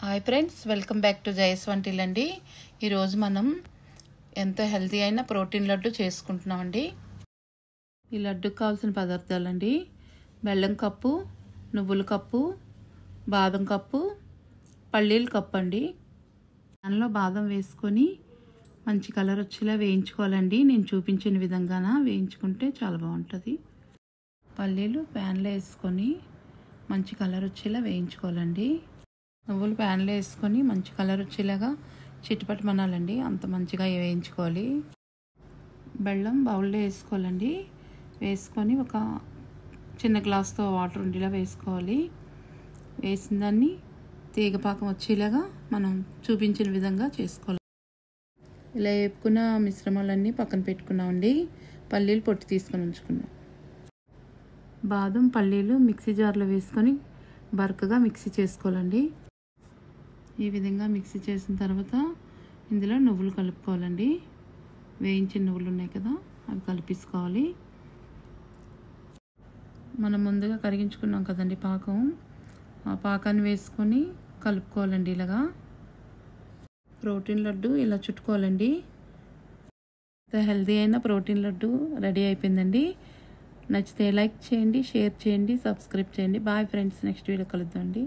Hi friends, welcome back to Jaya's వంటిల్లండి. ఈరోజు మనం ఎంతో హెల్తీ అయిన ప్రోటీన్ లడ్డు చేసుకుంటున్నామండి. ఈ లడ్డుకు కావాల్సిన పదార్థాలండి: బెల్లం కప్పు, నువ్వుల కప్పు, బాదం కప్పు, పల్లీల కప్పు అండి. దానిలో బాదం వేసుకొని మంచి కలర్ వచ్చేలా వేయించుకోవాలండి. నేను చూపించిన విధంగాన వేయించుకుంటే చాలా బాగుంటుంది. పల్లీలు ప్యాన్లో వేసుకొని మంచి కలర్ వచ్చేలా వేయించుకోవాలండి. నువ్వులు ప్యాన్లో వేసుకొని మంచి కలర్ వచ్చేలాగా చిట్టుపట్టమనాలండి, అంత మంచిగా వేయించుకోవాలి. బెల్లం బౌల్లో వేసుకోవాలండి. వేసుకొని ఒక చిన్న గ్లాస్తో వాటర్ ఉండేలా వేసుకోవాలి. వేసిన దాన్ని తీగపాకం వచ్చేలాగా మనం చూపించిన విధంగా చేసుకోవాలి. ఇలా వేపుకున్న మిశ్రమాలన్నీ పక్కన పెట్టుకున్నామండి. పల్లీలు పొట్టు తీసుకొని ఉంచుకున్నాం. బాదం పల్లీలు మిక్సీ జార్లో వేసుకొని బరకగా మిక్సీ చేసుకోవాలండి. ఈ విధంగా మిక్సీ చేసిన తర్వాత ఇందులో నువ్వులు కలుపుకోవాలండి. వేయించిన నువ్వులు ఉన్నాయి కదా, అవి కలిపేసుకోవాలి. మనం ముందుగా కరిగించుకున్నాం కదండి పాకం, ఆ పాకాన్ని వేసుకొని కలుపుకోవాలండి. ఇలాగా ప్రోటీన్ లడ్డు ఇలా చుట్టుకోవాలండి. హెల్తీ అయిన ప్రోటీన్ లడ్డు రెడీ అయిపోయిందండి. నచ్చితే లైక్ చేయండి, షేర్ చేయండి, సబ్స్క్రైబ్ చేయండి. బాయ్ ఫ్రెండ్స్, నెక్స్ట్ వీడియో కలుద్దామండి.